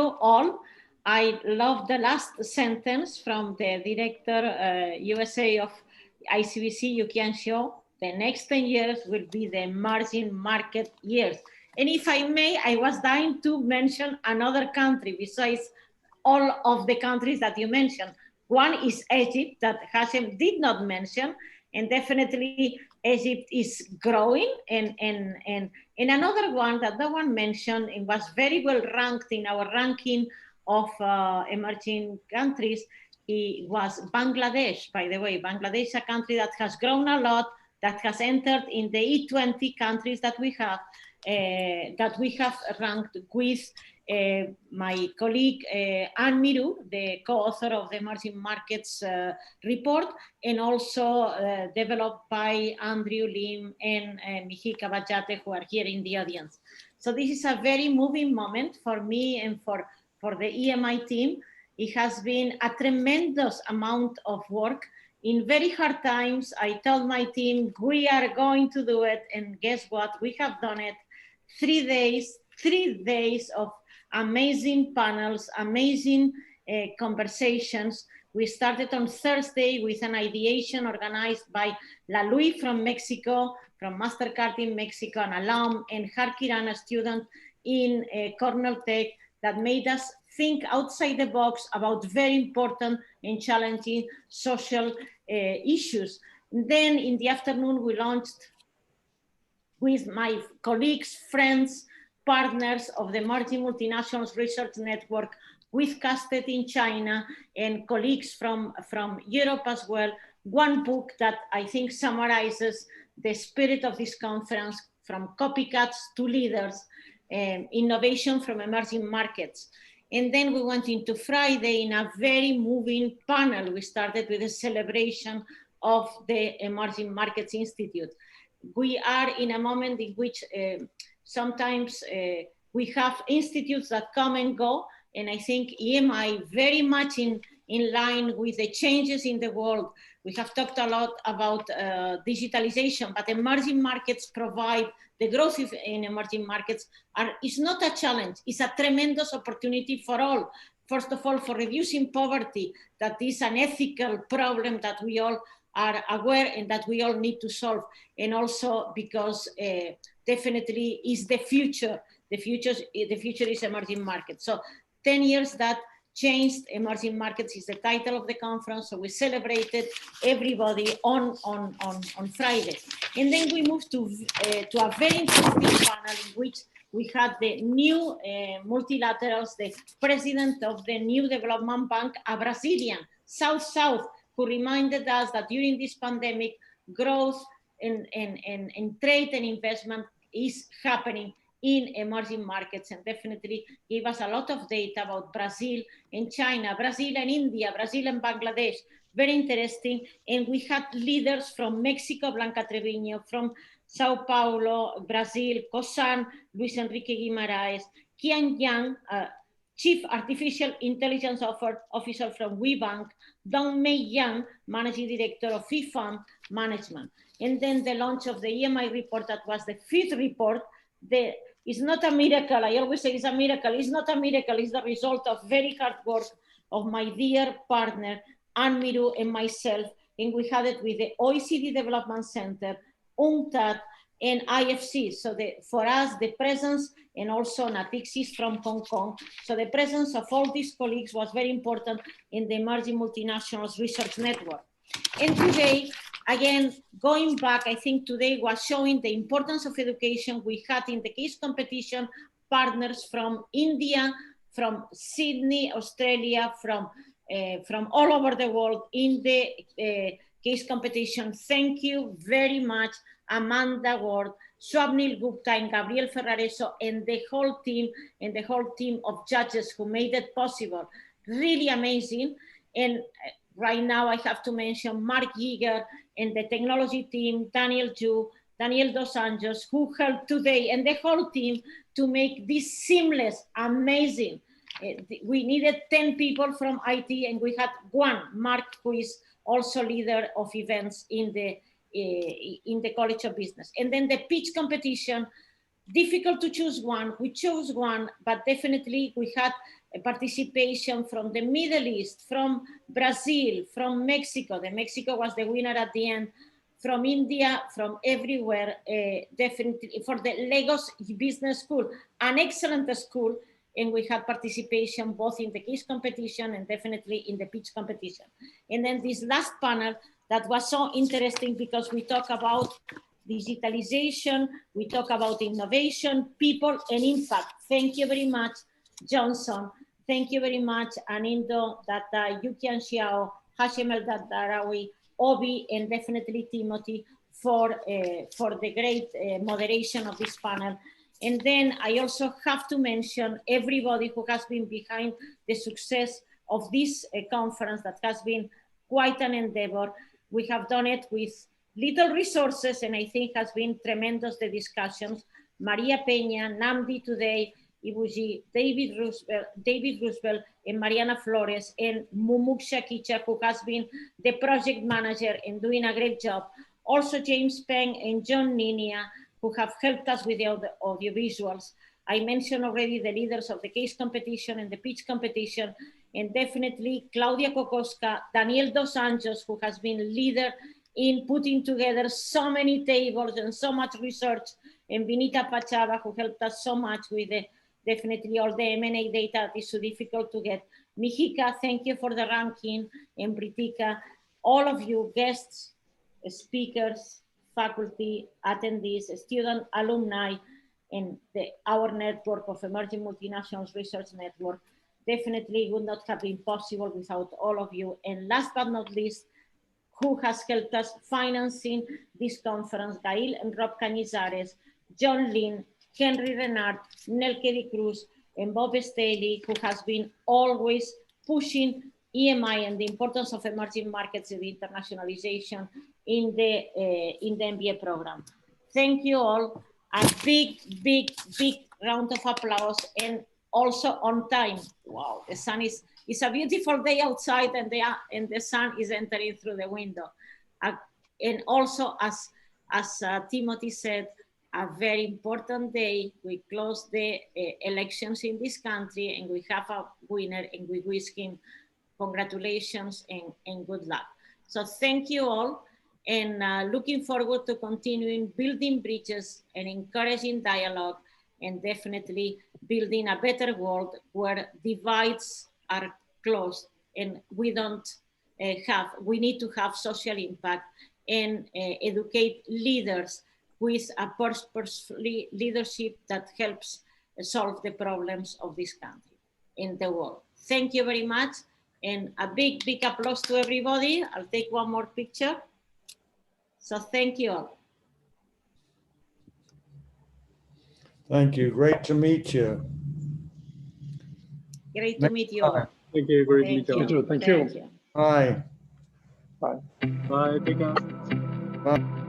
you all. I love the last sentence from the director USA of ICBC, Yukian Shou. The next 10 years will be the emerging market years. And if I may, I was dying to mention another country besides all of the countries that you mentioned. One is Egypt that Hashem did not mention, and definitely Egypt is growing. And another one that no one mentioned and was very well ranked in our ranking of emerging countries, it was Bangladesh, by the way. Bangladesh is a country that has grown a lot, that has entered in the E20 countries that we have ranked with my colleague Anne Miru, the co-author of the Emerging Markets report, and also developed by Andrew Lim and Mihika Bajate, who are here in the audience. So this is a very moving moment for me and for the EMI team. It has been a tremendous amount of work. In very hard times, I told my team, we are going to do it. And guess what? We have done it. 3 days of amazing panels, amazing conversations. We started on Thursday with an ideation organized by La Louis from Mexico, from MasterCard in Mexico, an alum, and Harkiran, a student in Cornell Tech, that made us think outside the box about very important and challenging social issues. And then in the afternoon, we launched with my colleagues, friends, partners of the Emerging Multinationals Research Network, with Casted in China, and colleagues from Europe as well, one book that I think summarizes the spirit of this conference, from copycats to leaders, innovation from emerging markets. And then we went into Friday in a very moving panel. We started with a celebration of the Emerging Markets Institute. We are in a moment in which sometimes we have institutes that come and go, and I think EMI very much in line with the changes in the world. We have talked a lot about digitalization, but emerging markets provide the growth in emerging markets is not a challenge, it's a tremendous opportunity for all. First of all, for reducing poverty, that is an ethical problem that we all are aware and that we all need to solve. And also because definitely is the future. The future is emerging markets. So 10 years that changed emerging markets is the title of the conference. So we celebrated everybody on Friday. And then we moved to a very interesting panel in which we had the new multilaterals, the president of the new development bank, a Brazilian, South-South, who reminded us that during this pandemic, growth in trade and investment is happening in emerging markets, and definitely gave us a lot of data about Brazil and China, Brazil and India, Brazil and Bangladesh, very interesting. And we had leaders from Mexico, Blanca Treviño, from Sao Paulo, Brazil, Cosan, Luis Enrique Guimaraes, Qian Yang, Chief Artificial Intelligence Officer from WeBank, Dongmei Yang, Managing Director of FIFAM Management. And then the launch of the EMI report, that was the 5th report. It's not a miracle. I always say it's a miracle. It's not a miracle. It's the result of very hard work of my dear partner, Anne Miru, and myself. And we had it with the OECD Development Center, UNCTAD, and IFC. So for us, the presence, and also Natixis from Hong Kong. So the presence of all these colleagues was very important in the Emerging Multinationals Research Network. And today, again, going back, I think today was showing the importance of education. We had in the case competition partners from India, from Sydney, Australia, from all over the world in the case competition. Thank you very much, Amanda Ward, Swapnil Gupta, and Gabriel Ferrareso, and the whole team of judges who made it possible. Really amazing. And right now I have to mention Mark Giger and the technology team, Daniel Ju, Daniel Dos Anjos, who helped today, and the whole team to make this seamless, amazing. We needed 10 people from IT, and we had one, Mark, who is also leader of events in the College of Business. And then the pitch competition, difficult to choose one. We chose one, but definitely we had participation from the Middle East, from Brazil, from Mexico. Mexico was the winner at the end. From India, from everywhere, definitely for the Lagos Business School, an excellent school, and we had participation both in the case competition and definitely in the pitch competition. And then this last panel that was so interesting because we talk about digitalization, we talk about innovation, people, and impact. Thank you very much, Johnson. Thank you very much, Anindo, Data, Yukian Xiao, Hashim El Darawi, Obi, and definitely Timothy for the great moderation of this panel. And then I also have to mention everybody who has been behind the success of this conference that has been quite an endeavor. We have done it with little resources, and I think has been tremendous, the discussions. Maria Peña, Namdi today, Ibuji, David Roosevelt, and Mariana Flores, and Mumuk Shakicha, who has been the project manager and doing a great job. Also James Peng and John Ninia, who have helped us with the audiovisuals. I mentioned already the leaders of the case competition and the pitch competition, and definitely Claudia Kokoska, Daniel Dos Anjos, who has been leader in putting together so many tables and so much research, and Vinita Pachava, who helped us so much with definitely all the M&A data that is so difficult to get. Mihika, thank you for the ranking, and Britika, all of you guests, speakers, faculty, attendees, student, alumni, and our network of emerging multinationals research network definitely would not have been possible without all of you. And last but not least, who has helped us financing this conference, Gail and Rob Canizares, John Lynn, Henry Renard, Nelke de Cruz, and Bob Staley, who has been always pushing EMI and the importance of emerging markets and internationalization in the MBA program. Thank you all. A big, big, big round of applause, and also on time. Wow, the sun is, it's a beautiful day outside, and the sun is entering through the window. And also, as Timothy said, a very important day. We close the elections in this country, and we have a winner, and we wish him congratulations and good luck. So thank you all, and looking forward to continuing building bridges and encouraging dialogue, and definitely building a better world where divides are closed, and we we need to have social impact and educate leaders with a purposeful leadership that helps solve the problems of this country in the world. Thank you very much, and a big, big applause to everybody. I'll take one more picture. So thank you all. Thank you. Great to meet you. Great to meet you all. Thank you. Great to meet you. Thank you. Bye. Bye. Take care. Bye.